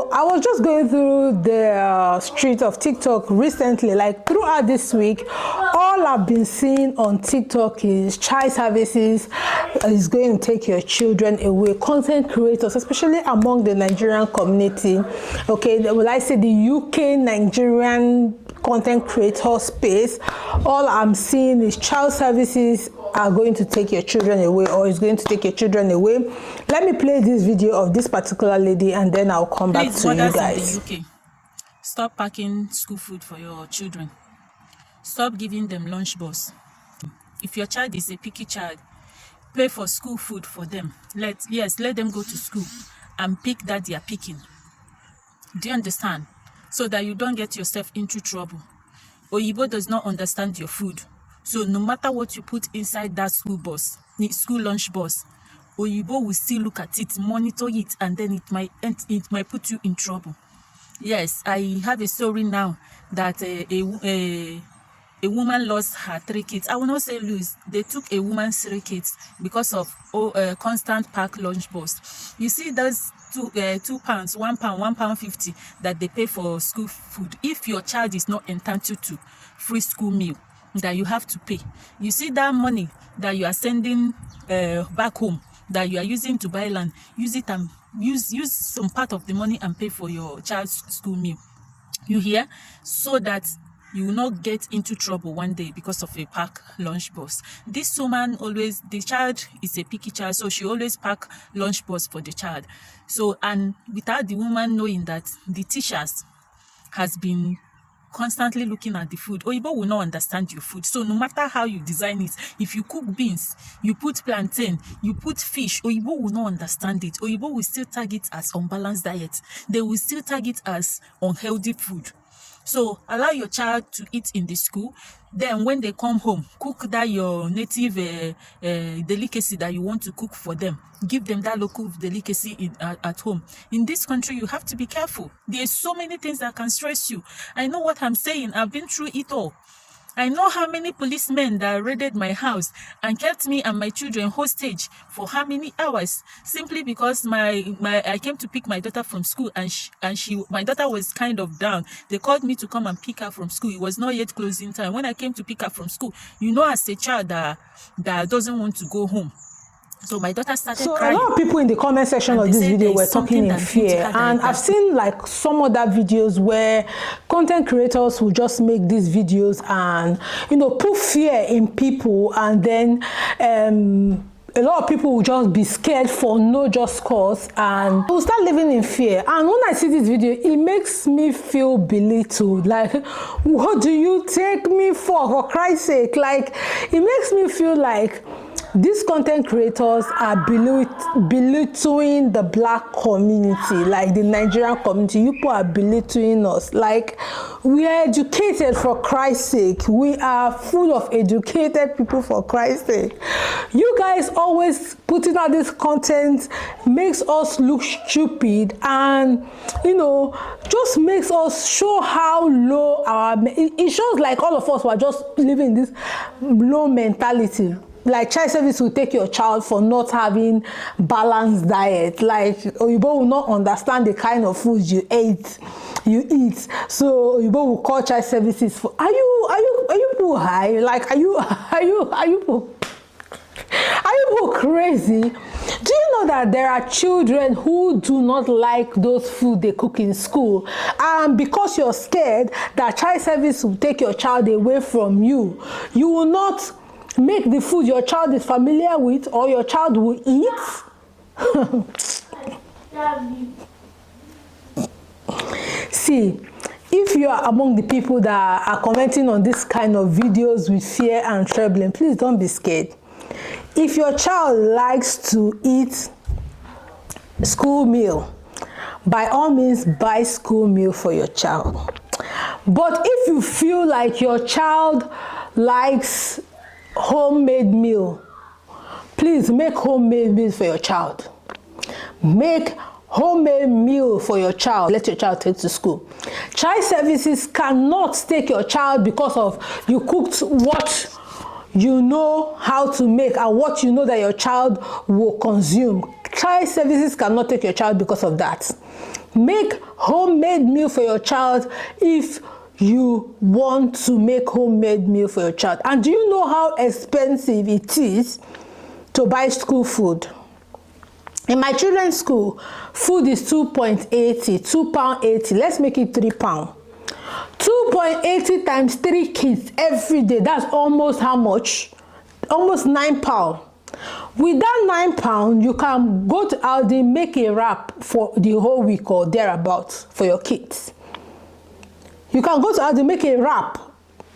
So I was just going through the street of TikTok recently, like throughout this week. All I've been seeing on TikTok is child services is going to take your children away. Content creators, especially among the Nigerian community, okay, will I say the UK Nigerian content creator space, all I'm seeing is child services are going to take your children away, or is going to take your children away. Let me play this video of this particular lady and then I'll come back to you guys. In the UK, stop packing school food for your children. Stop giving them lunch box. If your child is a picky child, pay for school food for them. Let them go to school and pick that they are picking. Do you understand? So that you don't get yourself into trouble. Oyibo does not understand your food. So no matter what you put inside that school lunch bus, Oyibo will still look at it, monitor it, and then it might put you in trouble. Yes, I have a story now that a woman lost her 3 kids. I will not say lose. They took a woman's 3 kids because of constant pack lunch box. You see, those £2, £1, £1.50 that they pay for school food. If your child is not entitled to free school meal, that you have to pay. You see that money that you are sending back home, that you are using to buy land, use it and use some part of the money and pay for your child's school meal. You hear? So that you will not get into trouble one day because of a pack lunch box. This woman always, the child is a picky child, so she always pack lunch box for the child. So, and without the woman knowing that the teachers has been constantly looking at the food, Oyibo will not understand your food. So no matter how you design it, if you cook beans, you put plantain, you put fish, Oyibo will not understand it. Oyibo will still tag it as unbalanced diet. They will still tag it as unhealthy food. So allow your child to eat in the school. Then when they come home, cook that your native delicacy that you want to cook for them. Give them that local delicacy at home. In this country, you have to be careful. There's so many things that can stress you. I know what I'm saying. I've been through it all. I know how many policemen that raided my house and kept me and my children hostage for how many hours, simply because I came to pick my daughter from school, and my daughter was kind of down. They called me to come and pick her from school. It was not yet closing time. When I came to pick her from school, you know, as a child that doesn't want to go home. So my daughter started crying. A lot of people in the comment section of this video were talking in fear, and I've seen like some other videos where content creators will just make these videos and, you know, put fear in people, and then a lot of people will just be scared for no just cause and will start living in fear. And when I see this video, it makes me feel belittled. Like, what do you take me for Christ's sake? Like, it makes me feel like these content creators are belittling the black community, like the Nigerian community. You people are belittling us. Like, we are educated, for Christ's sake. We are full of educated people, for Christ's sake. You guys always putting out this content makes us look stupid, and, you know, just makes us show how low it shows like all of us were just living this low mentality. Like, child service will take your child for not having balanced diet. Like, Oyibo will not understand the kind of food you eat. So Oyibo will call child services for. Are you people high? Like, are you people crazy? Do you know that there are children who do not like those food they cook in school, and because you're scared that child service will take your child away from you, you will not make the food your child is familiar with or your child will eat? See, if you are among the people that are commenting on this kind of videos with fear and trembling, please don't be scared. If your child likes to eat school meal, by all means buy school meal for your child. But if you feel like your child likes homemade meal, please make homemade meal for your child. Make homemade meal for your child. Let your child take to school. Child services cannot take your child because of you cooked what you know how to make and what you know that your child will consume. Child services cannot take your child because of that. Make homemade meal for your child if you want to make homemade meal for your child. And do you know how expensive it is to buy school food? In my children's school, food is £2.80. Let's make it £3. 2.80 times 3 kids every day. That's almost how much? Almost £9. With that £9, you can go to Aldi, make a wrap for the whole week or thereabouts for your kids. You can go to Aldi, make a wrap,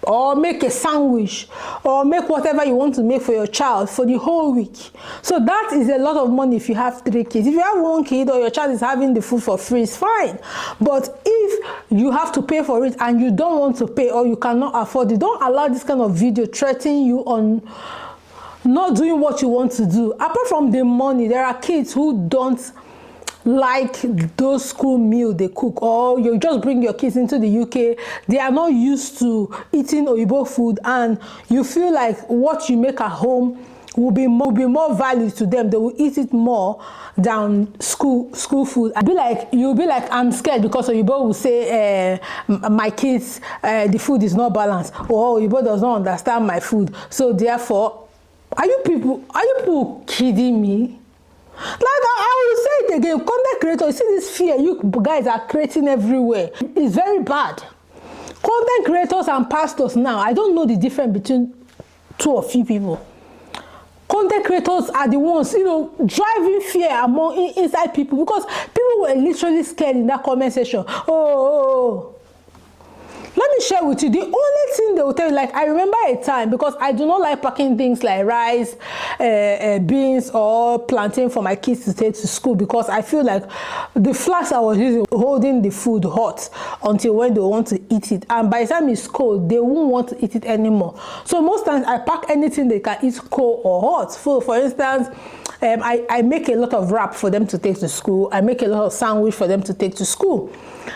or make a sandwich, or make whatever you want to make for your child for the whole week. So that is a lot of money if you have 3 kids. If you have 1 kid or your child is having the food for free, it's fine. But if you have to pay for it and you don't want to pay or you cannot afford it, don't allow this kind of video threaten you on not doing what you want to do. Apart from the money, there are kids who don't like those school meal they cook, or you just bring your kids into the UK, they are not used to eating Oyibo food, and you feel like what you make at home will be more value to them. They will eat it more than school food. You'll be like, I'm scared because Oyibo will say, my kids, the food is not balanced, or Oyibo does not understand my food. So therefore, are you people kidding me? Like, I will say it again, content creators, you see this fear you guys are creating everywhere. It's very bad. Content creators and pastors now, I don't know the difference between two of you people. Content creators are the ones, driving fear inside people, because people were literally scared in that comment section. Oh. Let me share with you the only thing they will tell you. Like, I remember a time, because I do not like packing things like rice, beans, or plantain for my kids to take to school, because I feel like the flask I was using holding the food hot until when they want to eat it, and by the time it's cold, they won't want to eat it anymore. So most times I pack anything they can eat cold or hot. So for instance, I make a lot of wrap for them to take to school. I make a lot of sandwich for them to take to school.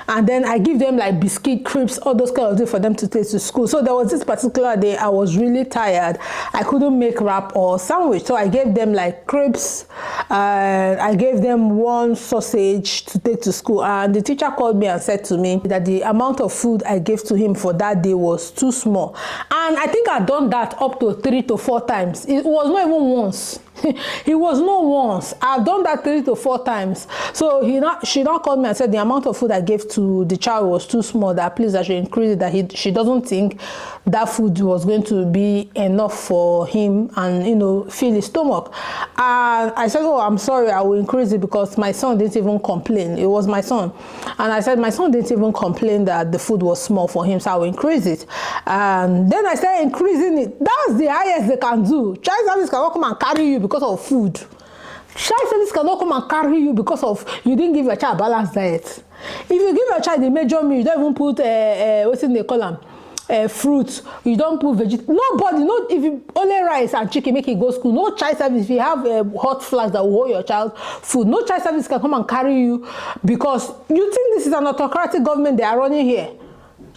And then I give them like biscuit, crisps, all those kind of things for them to take to school. So there was this particular day I was really tired. I couldn't make wrap or sandwich. So I gave them like crisps. I gave them 1 sausage to take to school. And the teacher called me and said to me that the amount of food I gave to him for that day was too small. And I think I'd done that up to 3 to 4 times. It was not even once. It was not once. I've done that 3 to 4 times. So she now called me and said the amount of food I gave to the child was too small, that please I should increase it, that she doesn't think that food was going to be enough for him and fill his stomach. And I said, oh, I'm sorry, I will increase it, because my son didn't even complain. It was my son. And I said my son didn't even complain that the food was small for him, so I will increase it. And then I started increasing it. That's the highest they can do. Child service cannot come and carry you because of food. Child service cannot come and carry you because of you didn't give your child a balanced diet. If you give your child the major meal, you don't even put what's in the column, fruits. You don't put vegetable. Nobody, not if you only rice and chicken make it go school. No child service. If you have a hot flask that will hold your child's food, no child service can come and carry you, because you think this is an autocratic government they are running here.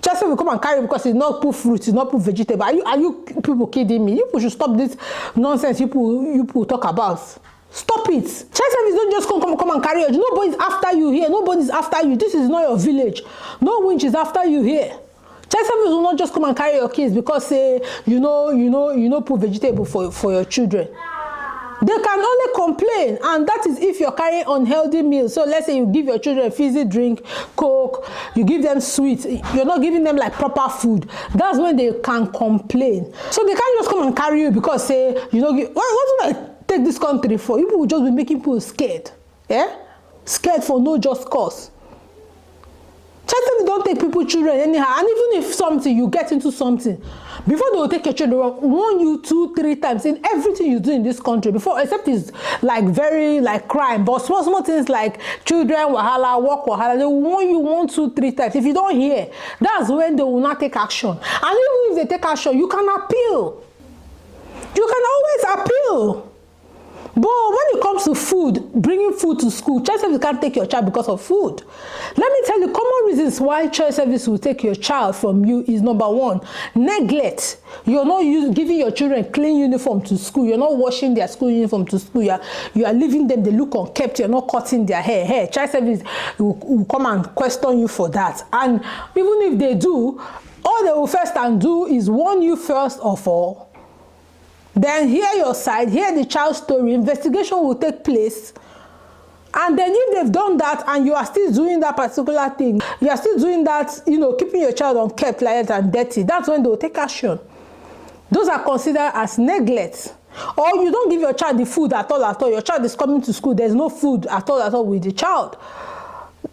Child service will come and carry you because it's not put fruits, it's not put vegetable. Are you people kidding me? You people should stop this nonsense you people talk about. Stop it. Child service don't just come and carry you. Nobody's after you here. Nobody's after you. This is not your village. No winch is after you here. Child service will not just come and carry your kids because say you know put vegetable for your children. They can only complain, and that is if you're carrying unhealthy meals. So let's say you give your children a fizzy drink, Coke, you give them sweets, you're not giving them like proper food. That's when they can complain. So they can't just come and carry you because say what do I take this country for? People will just be making people scared. Yeah? Scared for no just cause. Child service don't take people children anyhow. And even if something, you get into something, before they will take your children, warn you 2, 3 times in everything you do in this country. Before, except it's like very like crime, but small things like children wahala, work wahala, they will warn you 1, 2, 3 times. If you don't hear, that's when they will not take action. And even if they take action, you can appeal. You can always appeal. But when it comes to food, bringing food to school, child service can't take your child because of food. Let me tell you, common reasons why child service will take your child from you is number one, neglect. You're not giving your children clean uniform to school. You're not washing their school uniform to school. You are leaving them, they look unkept. You're not cutting their hair. Hey, child service will come and question you for that. And even if they do, all they will first and do is warn you first of all. Then hear your side, hear the child's story. Investigation will take place. And then if they've done that and you are still doing that particular thing, you are still doing that, keeping your child unkept, like that, and dirty, that's when they will take action. Those are considered as neglect. Or you don't give your child the food at all. Your child is coming to school, there's no food at all with the child.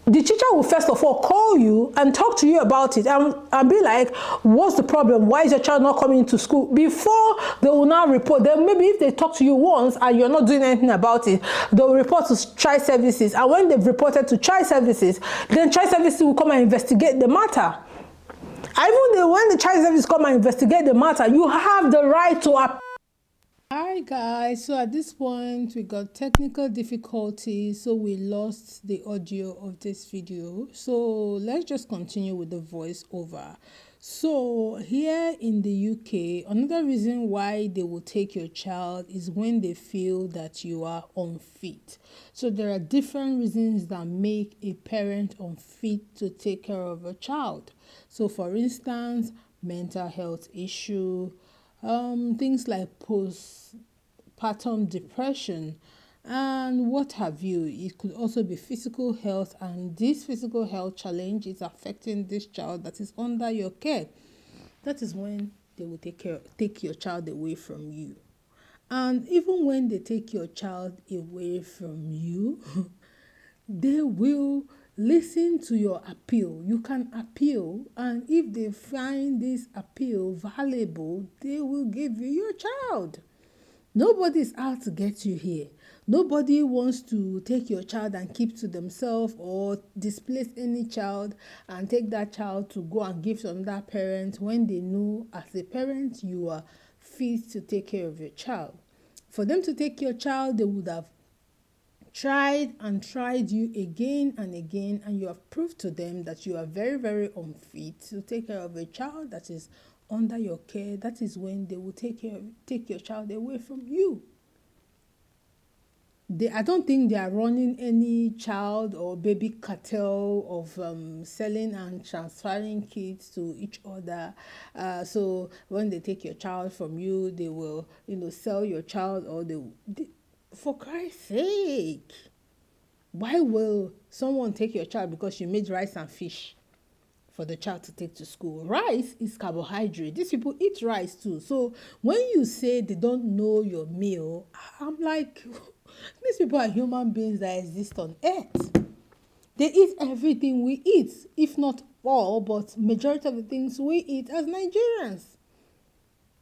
The teacher will first of all call you and talk to you about it and be like, what's the problem? Why is your child not coming to school? Before they will now report. Then maybe if they talk to you once and you're not doing anything about it, they will report to child services. And when they've reported to child services, then child services will come and investigate the matter. Even when the child services come and investigate the matter, you have the right to appeal. Hi guys, so at this point we got technical difficulties, so we lost the audio of this video. So let's just continue with the voiceover. So here in the UK, another reason why they will take your child is when they feel that you are unfit. So there are different reasons that make a parent unfit to take care of a child. So for instance, mental health issue, things like postpartum depression and what have you. It could also be physical health, and this physical health challenge is affecting this child that is under your care. That is when they will take your child away from you. And even when they take your child away from you, they will listen to your appeal. You can appeal, and if they find this appeal valuable, they will give you your child. Nobody is out to get you here. Nobody wants to take your child and keep to themselves or displace any child and take that child to go and give to another parent when they know as a parent you are fit to take care of your child. For them to take your child, they would have tried you again and again, and you have proved to them that you are very, very unfit to take care of a child that is under your care. That is when they will take your child away from you. I don't think they are running any child or baby cartel of selling and transferring kids to each other. So when they take your child from you, they will, sell your child, or for Christ's sake, why will someone take your child because you made rice and fish for the child to take to school? Rice is carbohydrate. These people eat rice too. So when you say they don't know your meal, I'm like, these people are human beings that exist on earth. They eat everything we eat, if not all, but majority of the things we eat as Nigerians.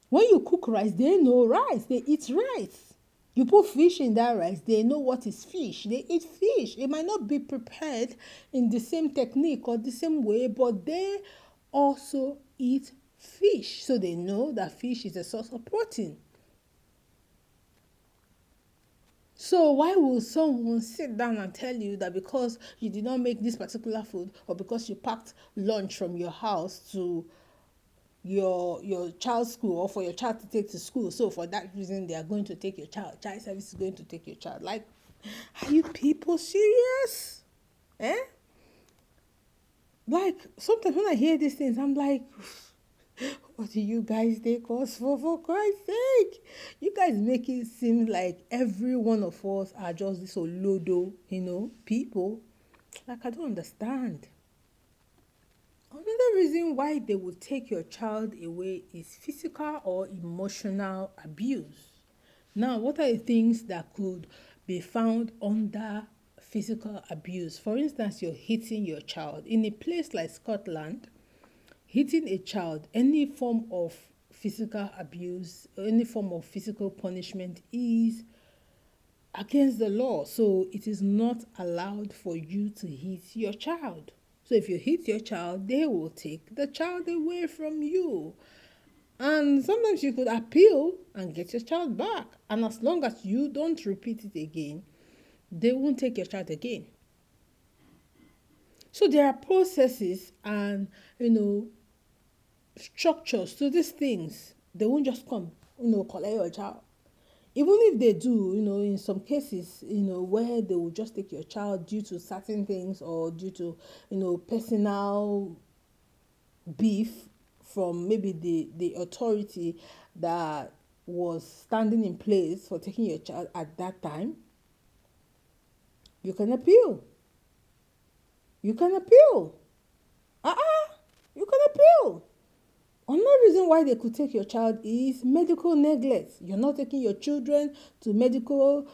When you cook rice, they know rice. They eat rice. You put fish in that rice, they know what is fish. They eat fish. It might not be prepared in the same technique or the same way, but they also eat fish. So they know that fish is a source of protein. So why will someone sit down and tell you that because you did not make this particular food, or because you packed lunch from your house to your child's school, or for your child to take to school, so for that reason they are going to take your child service is going to take your child? Like, are you people serious? Like, sometimes when I hear these things, I'm like, what do you guys take us for Christ's sake? You guys make it seem like every one of us are just this olodo, people. Like, I don't understand. Another reason why they will take your child away is physical or emotional abuse. Now, what are the things that could be found under physical abuse? For instance, you're hitting your child. In a place like Scotland, hitting a child, any form of physical abuse, any form of physical punishment is against the law. So it is not allowed for you to hit your child. So if you hit your child, they will take the child away from you. And sometimes you could appeal and get your child back. And as long as you don't repeat it again, they won't take your child again. So there are processes and, structures to these things. They won't just come, collect your child. Even if they do, in some cases, where they will just take your child due to certain things or due to, personal beef from maybe the authority that was standing in place for taking your child at that time, you can appeal. You can appeal. You can appeal. Another reason why they could take your child is medical neglect. You're not taking your children to medical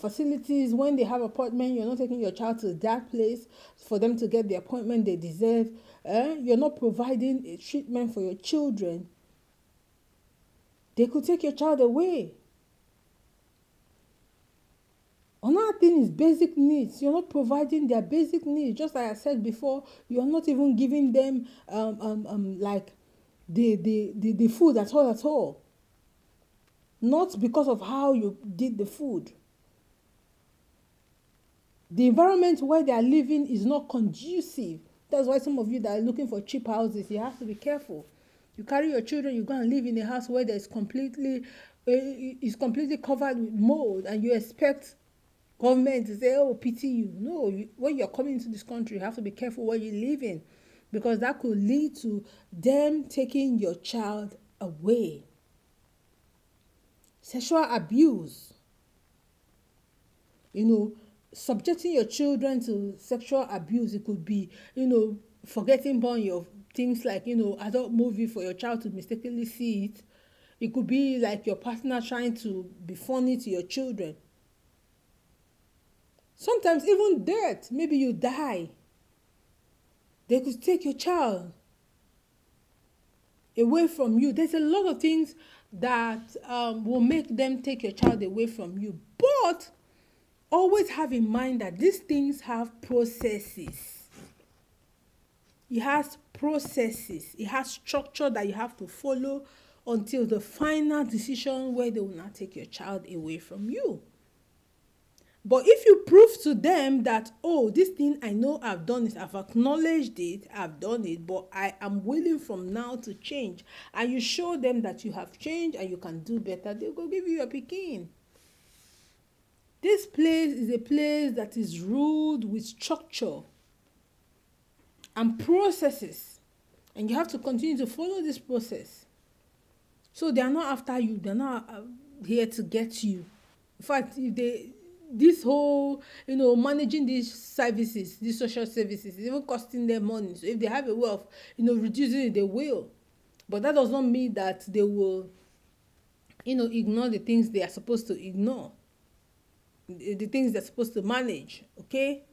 facilities when they have appointment. You're not taking your child to that place for them to get the appointment they deserve. You're not providing a treatment for your children. They could take your child away. Another thing is basic needs. You're not providing their basic needs. Just like I said before, you're not even giving them like the food at all. Not because of how you did the food. The environment where they are living is not conducive. That's why some of you that are looking for cheap houses, you have to be careful. You carry your children, you go and live in a house where is completely covered with mold, and you expect government to say, oh, pity you. No, when you're coming into this country, you have to be careful where you live in, because that could lead to them taking your child away. Sexual abuse. Subjecting your children to sexual abuse. It could be, forgetting born your things like, adult movie for your child to mistakenly see it. It could be like your partner trying to be funny to your children. Sometimes even death. Maybe you die. They could take your child away from you. There's a lot of things that will make them take your child away from you. But always have in mind that these things have processes. It has processes. It has structure that you have to follow until the final decision where they will not take your child away from you. But if you prove to them that, oh, this thing I know I've done it, I've acknowledged it, I've done it, but I am willing from now to change, and you show them that you have changed and you can do better, they'll go give you a pikin. This place is a place that is ruled with structure and processes, and you have to continue to follow this process. So they are not after you. They're not here to get you. In fact, this whole, managing these services, these social services, is even costing them money. So if they have a way of, reducing it, they will. But that does not mean that they will, ignore the things they are supposed to ignore. The things they're supposed to manage, okay?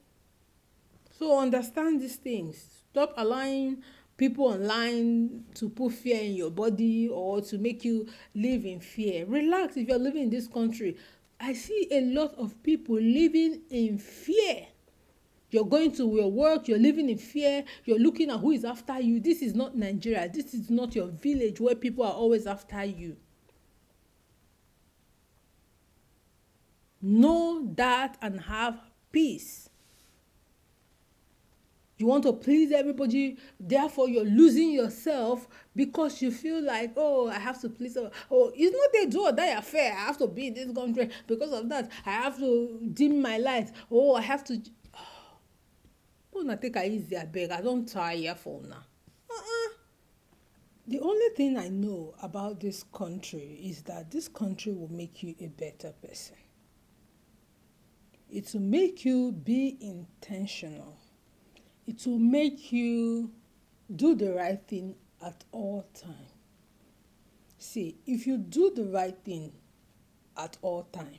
So understand these things. Stop allowing people online to put fear in your body or to make you live in fear. Relax if you're living in this country. I see a lot of people living in fear. You're going to your work, you're living in fear, you're looking at who is after you. This is not Nigeria. This is not your village where people are always after you. Know that and have peace. You want to please everybody, therefore you're losing yourself because you feel like, oh, I have to please them. Oh, it's not a do or die affair. I have to be in this country because of that. I have to dim my light. Oh, I have to. Oh, not take it easy, I beg. I don't tire for now. The only thing I know about this country is that this country will make you a better person. It will make you be intentional. It will make you do the right thing at all times. See, if you do the right thing at all times,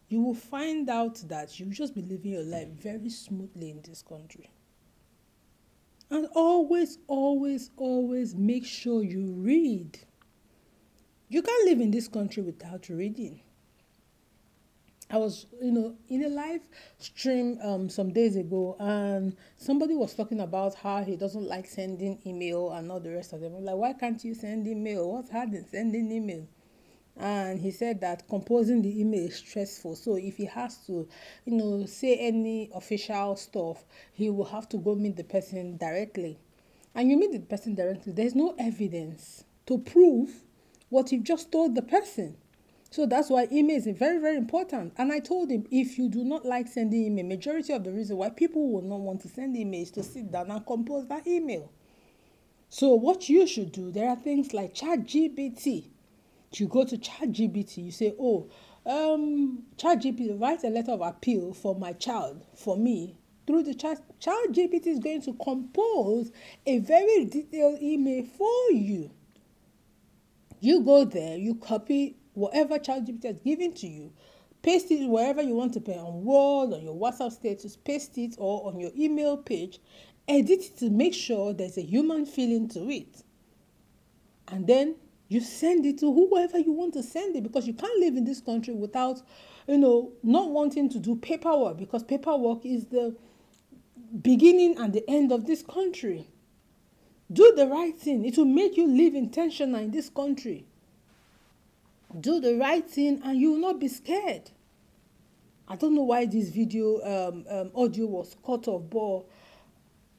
you will find out that you'll just be living your life very smoothly in this country. And always, always, always make sure you read. You can't live in this country without reading. I was, in a live stream some days ago, and somebody was talking about how he doesn't like sending email and all the rest of them. I'm like, why can't you send email? What's hard in sending email? and he said that composing the email is stressful. So if he has to, say any official stuff, he will have to go meet the person directly. And you meet the person directly, there's no evidence to prove what you've just told the person. So that's why email is very, very important. And I told him, if you do not like sending email, majority of the reason why people will not want to send email is to sit down and compose that email. So what you should do, there are things like ChatGPT. You go to ChatGPT, you say, ChatGPT, write a letter of appeal for my child, for me. Through the ChatGPT is going to compose a very detailed email for you. You go there, you copy whatever ChatGPT has given to you, paste it wherever you want to put, on Word, on your WhatsApp status, paste it, or on your email page, edit it to make sure there's a human feeling to it. And then you send it to whoever you want to send it, because you can't live in this country without, not wanting to do paperwork, because paperwork is the beginning and the end of this country. Do the right thing. It will make you live intentional in this country. Do the right thing and you will not be scared. I don't know why this video audio was cut off, but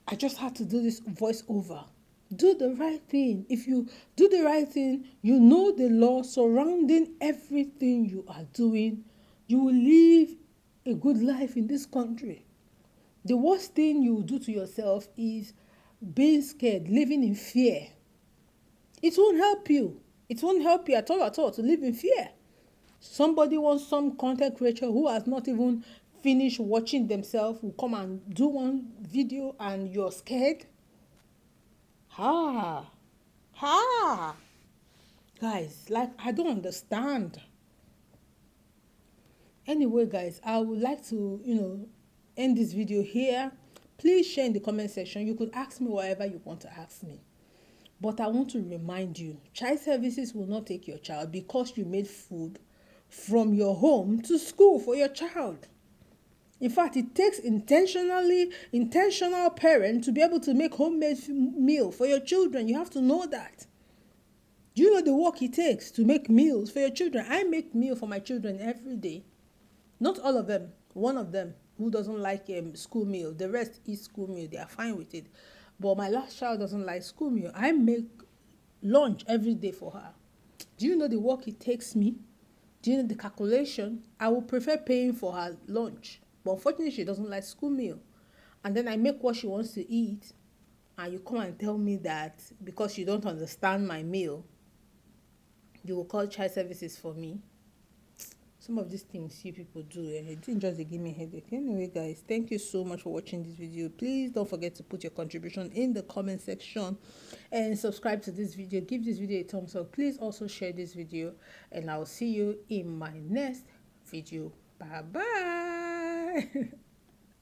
I just had to do this voiceover. Do the right thing. If you do the right thing, you know the law surrounding everything you are doing. You will live a good life in this country. The worst thing you will do to yourself is being scared, living in fear. It won't help you. It won't help you at all to live in fear. Somebody wants, some content creator who has not even finished watching themselves will come and do one video and you're scared. Guys, I don't understand. Anyway, guys, I would like to, end this video here. Please share in the comment section. You could ask me whatever you want to ask me. But I want to remind you, child services will not take your child because you made food from your home to school for your child. In fact, it takes intentional parent to be able to make homemade meal for your children. You have to know that. Do you know the work it takes to make meals for your children? I make meal for my children every day. Not all of them. One of them who doesn't like school meal. The rest eat school meal. They are fine with it. But my last child doesn't like school meal. I make lunch every day for her. Do you know the work it takes me? Do you know the calculation? I would prefer paying for her lunch. But unfortunately, she doesn't like school meal. And then I make what she wants to eat. And you come and tell me that because you don't understand my meal, you will call child services for me. Some of these things you people do, and it didn't just give me a headache. Anyway, guys, thank you so much for watching this video. Please don't forget to put your contribution in the comment section and subscribe to this video. Give this video a thumbs up. Please also share this video, and I'll see you in my next video. Bye bye.